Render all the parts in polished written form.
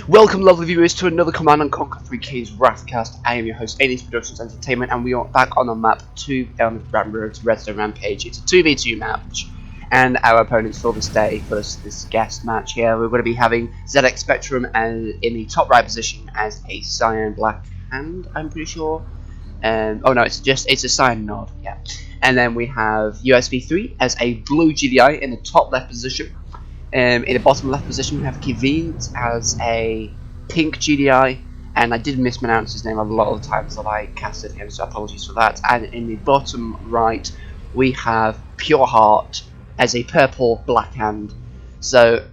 Welcome, lovely viewers, to another Command and Conquer 3K's Wrathcast. I am your host, Aliens Productions Entertainment, and we are back on the map 2 on Redzone Rampage. It's a 2v2 match, and our opponents for this day, for this guest match here, we're going to be having ZX Spectrum and in the top right position as a Cyan Black Hand, I'm pretty sure. Oh no, it's a Cyan Nod, yeah. And then we have Usb3 as a blue GDI in the top left position. In the bottom left position we have Keveent as a pink GDI, and I did mispronounce his name a lot of the times that I casted him, so apologies for that. And in the bottom right we have Pure Heart as a purple black hand. So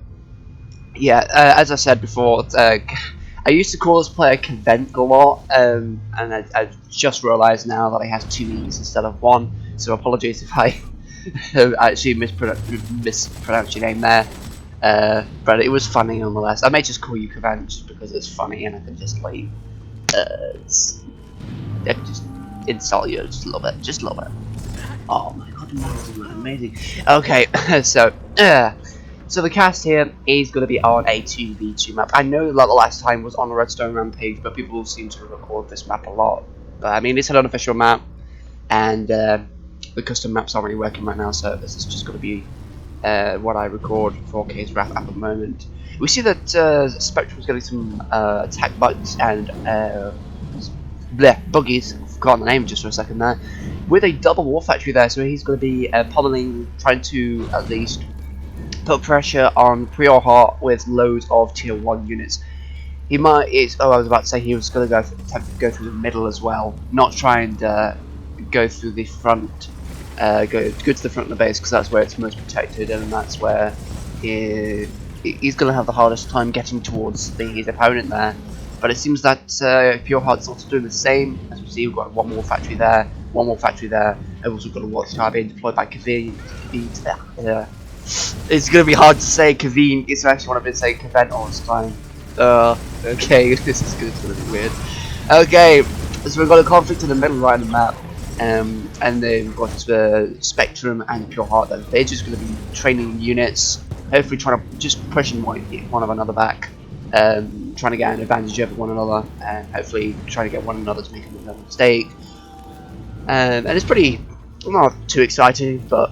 yeah, as I said before, I used to call this player Keveent a lot, and I just realised now that he has two E's instead of one, so apologies if I actually mispronounced your name there. But it was funny nonetheless. I may just call you Keveent just because it's funny and I can just like just insult you just a little bit, Oh my god, amazing. Okay, so the cast here is going to be on a 2v2 map. I know that the last time was on a Redstone Rampage, but people seem to record this map a lot. But I mean, it's an unofficial map, and the custom maps aren't really working right now, so this is just going to be what I record for 4K's Wrath at the moment. We see that Spectrum's getting some attack bugs and buggies. I've forgotten the name just for a second there. With a double war factory there, so he's going to be pummeling, trying to at least put pressure on Pure Heart with loads of tier 1 units. He might. I was about to say he was going to attempt to go through the middle as well, not try and go through the front. Go to the front of the base because that's where it's most protected, and that's where he's going to have the hardest time getting towards his opponent there. But it seems that Pure Heart's also doing the same. As we see, we've got one more factory there, one more factory there. I've also got a watchtower being deployed by Keveent. It's going to be hard to say Keveent. It's actually what I've been saying Keveent all this time. Okay, this is going to be weird. Okay, so we've got a conflict in the middle right of the map. And then we've got Spectrum and Pure Heart. They're just going to be training units, hopefully trying to just pushing one of another back, trying to get an advantage over one another, and hopefully trying to get one another to make another mistake. And it's pretty not too exciting, but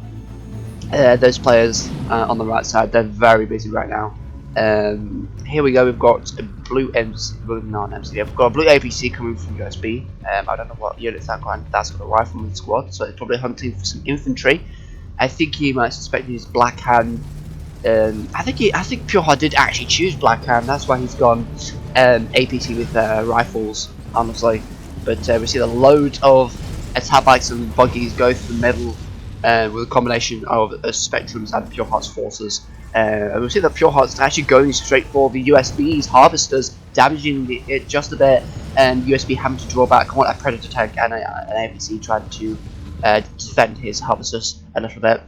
those players on the right side, they're very busy right now. Here we go. We've got a blue MC, not an MC. We've got a blue APC coming from USB. I don't know what units that got. That's got a rifleman squad, so he's probably hunting for some infantry. I think he might suspect he's Black Hand. I think Pure Heart did actually choose Black Hand. That's why he's gone APC with rifles, honestly. But we see the load of attack bikes and buggies go through the middle with a combination of Spectrum's and Pure Heart's forces. We see that Pure Heart's actually going straight for the USB's harvesters, damaging it just a bit, and USB having to draw back on a Predator tank, and an APC trying to defend his harvesters a little bit.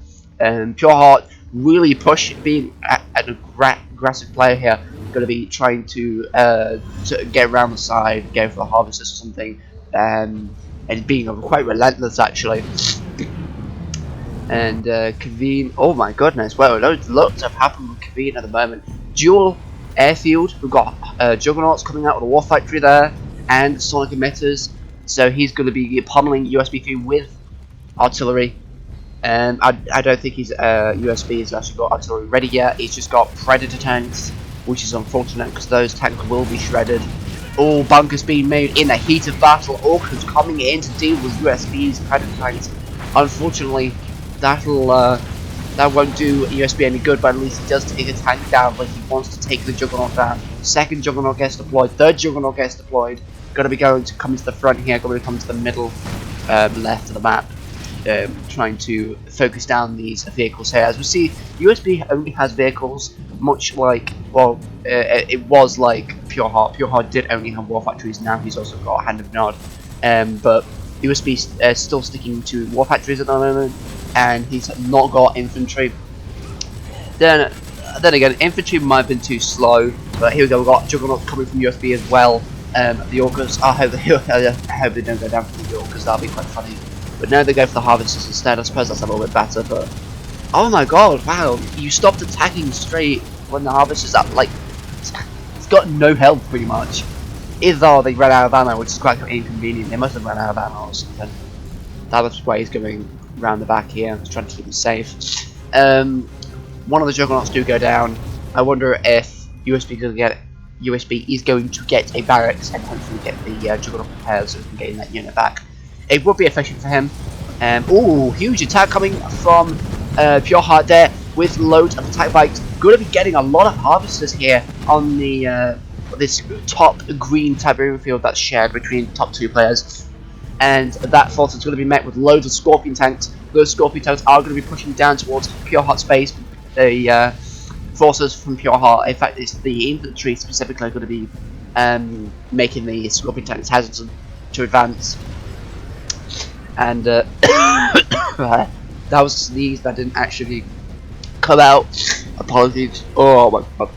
Pure Heart really being an aggressive player here, going to be trying to get around the side, go for the harvesters or something, and being quite relentless actually. And Keveent, oh my goodness, well, lots have happened with Keveent at the moment. Dual airfield, we've got Juggernauts coming out with a war factory there, and sonic emitters, so he's going to be pummeling USB3 with artillery. I don't think his USB has actually got artillery ready yet. He's just got Predator tanks, which is unfortunate because those tanks will be shredded. All bunkers being made in the heat of battle. Orcas coming in to deal with USB's Predator tanks. Unfortunately, that won't do USB any good, but at least he does take a tank down, but he wants to take the Juggernaut down. Second Juggernaut gets deployed, third Juggernaut gets deployed. Going to come to the front here, going to come to the middle left of the map, trying to focus down these vehicles here. As we see, USB only has vehicles, much like, well, it was like Pure Heart. Pure Heart did only have war factories, now he's also got a Hand of Nod, but USB still sticking to war factories at the moment, and he's not got infantry. Then again, infantry might have been too slow, but here we go. We've got Juggernaut coming from USB as well. The Orcas, I hope they don't go down for the Orcas. That'll be quite funny. But no, they go for the harvesters instead. I suppose that's a little bit better. But oh my god, wow! You stopped attacking straight when the harvesters are like got no health pretty much. Either they ran out of ammo, which is quite inconvenient. They must have run out of ammo or something. That was why he's going around the back here, trying to keep him safe. One of the Juggernauts do go down. I wonder if USB is going to get a barracks and hopefully get the Juggernaut prepared so we can gain that unit back. It would be efficient for him. Ooh, huge attack coming from Pure Heart there with loads of attack bikes. Going to be getting a lot of harvesters here on the this top green Tiberium field that's shared between the top two players. And that force is going to be met with loads of Scorpion tanks. Those Scorpion tanks are going to be pushing down towards Pure Heart's base. The forces from Pure Heart, in fact, it's the infantry specifically going to be making the Scorpion tanks hesitant to advance. And that was a sneeze that didn't actually come out. Apologies. Oh my god.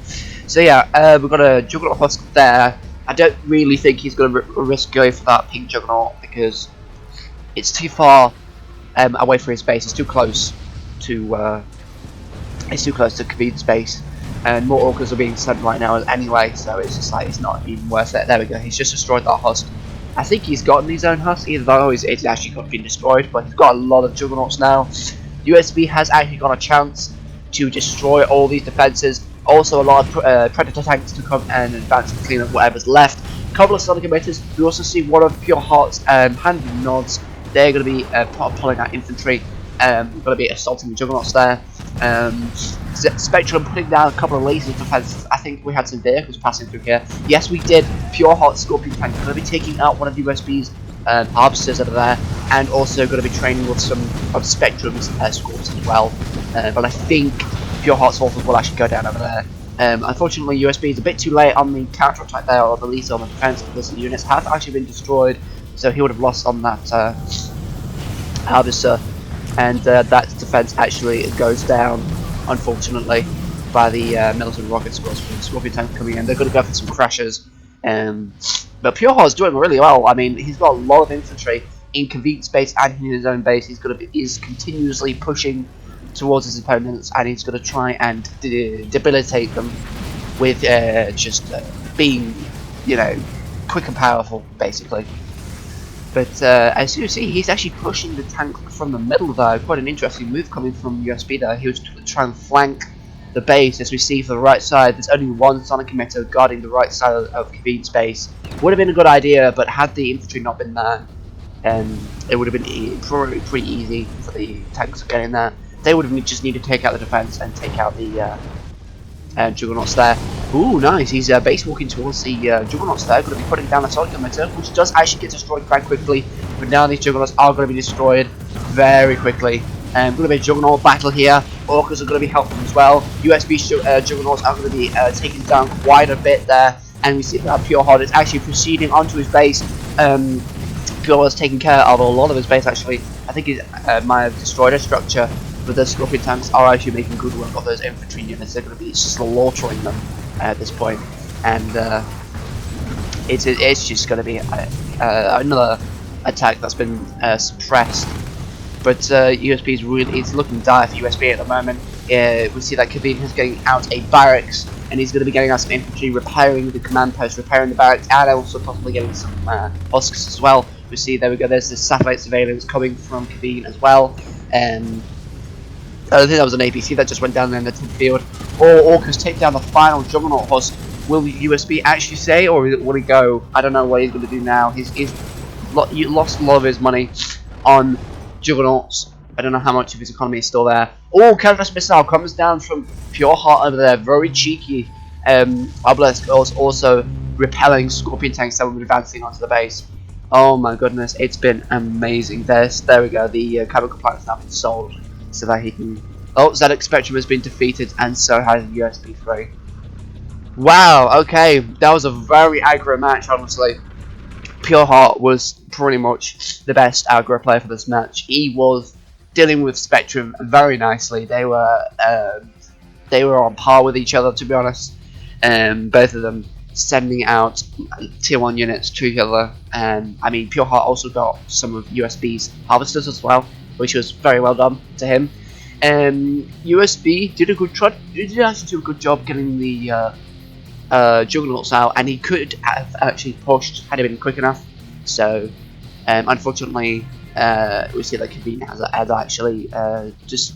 So yeah, we've got a Juggernaut husk there. I don't really think he's going to risk going for that pink Juggernaut because it's too far away from his base. It's too close to Keveent's base, and more Orcas are being sent right now anyway. So it's just like it's not even worth it. There we go. He's just destroyed that husk. I think he's gotten his own husk, even though it's actually got been destroyed. But he's got a lot of Juggernauts now. USB has actually got a chance to destroy all these defenses. Also, a lot of Predator tanks to come and advance and clean up whatever's left. A couple of Sonic emitters. We also see one of Pure Heart's handling nods. They're going to be pulling out infantry. Going to be assaulting the Juggernauts there. Spectrum putting down a couple of laser defenses. I think we had some vehicles passing through here. Yes, we did. Pure Heart Scorpion tank going to be taking out one of USB's harvesters over there, and also going to be training with some of Spectrum's squads as well. But I think Pure Heart's forces will actually go down over there. Unfortunately, USB is a bit too late on the counter attack there, or at least on the defense, because the units have actually been destroyed, so he would have lost on that harvester. And that defense actually goes down, unfortunately, by the militant rocket squads from the Scorpion tank coming in. They're going to go for some crashes. But Pure Heart's doing really well. I mean, he's got a lot of infantry in Keveent's base and in his own base. He's continuously pushing towards his opponents, and he's going to try and debilitate them with just being, you know, quick and powerful, basically. But as you see, he's actually pushing the tank from the middle though. Quite an interesting move coming from USB there. He was trying to flank the base. As we see for the right side, there's only one Sonic emitter guarding the right side of Keveent's base. Would have been a good idea, but had the infantry not been there, it would have been pretty easy for the tanks to get in there. They would have just needed to take out the defense and take out the Juggernauts there. Ooh, nice. He's base walking towards the Juggernauts there. Going to be putting down the Sonic emitter, which does actually get destroyed quite quickly. But now these Juggernauts are going to be destroyed very quickly. Going to be a Juggernaut battle here. Orcas are going to be helping as well. USB Juggernauts are going to be taken down quite a bit there. And we see that Pure Heart is actually proceeding onto his base. Pure Heart's taking care of a lot of his base actually. I think he might have destroyed a structure. But the Scorpion tanks are actually making good work of those infantry units. They're going to be slaughtering them at this point, and it's just going to be another attack that's been suppressed. But USB is it's looking dire for USB at the moment. We see that Keveent is getting out a barracks, and he's going to be getting out some infantry, repairing the command post, repairing the barracks, and also possibly getting some husks as well. We see there we go. There's the satellite surveillance coming from Keveent as well. I think that was an APC that just went down there in the field. Or Orcas take down the final Juggernaut husk. Will USB actually say, or will he go? I don't know what he's going to do now. He's lost a lot of his money on Juggernauts. I don't know how much of his economy is still there. Oh, counter missile comes down from Pure Heart over there. Very cheeky. Obelisk also repelling Scorpion tanks that were advancing onto the base. Oh my goodness, it's been amazing. There we go. The chemical plant has now been sold, so that he can. Oh, ZX Spectrum has been defeated, and so has USB3. Wow. Okay, that was a very aggro match. Honestly, Pure Heart was pretty much the best aggro player for this match. He was dealing with Spectrum very nicely. They were on par with each other, to be honest. Both of them sending out tier 1 units to each other. I mean, Pure Heart also got some of USB's harvesters as well, which was very well done to him. USB did actually do a good job getting the Juggernauts out, and he could have actually pushed had he been quick enough. So unfortunately, we see that Keveent has actually just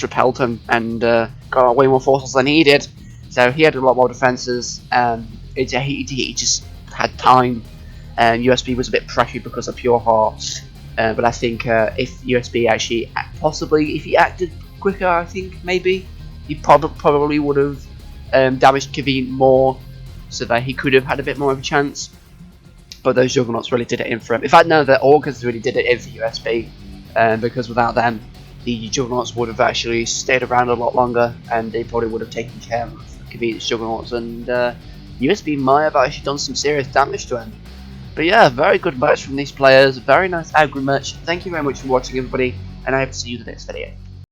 repelled him and got way more forces than he did. So he had a lot more defenses. He just had time. USB was a bit pressured because of Pure Heart. But I think if USB actually possibly, if he acted quicker, I think maybe he probably would have damaged Keveent more, so that he could have had a bit more of a chance. But those Juggernauts really did it in for him. In fact, no, the Augurs really did it in for USB, because without them, the Juggernauts would have actually stayed around a lot longer, and they probably would have taken care of Keveent's Juggernauts, and USB might have actually done some serious damage to him. But yeah, very good match from these players, very nice aggro match. Thank you very much for watching, everybody, and I hope to see you in the next video.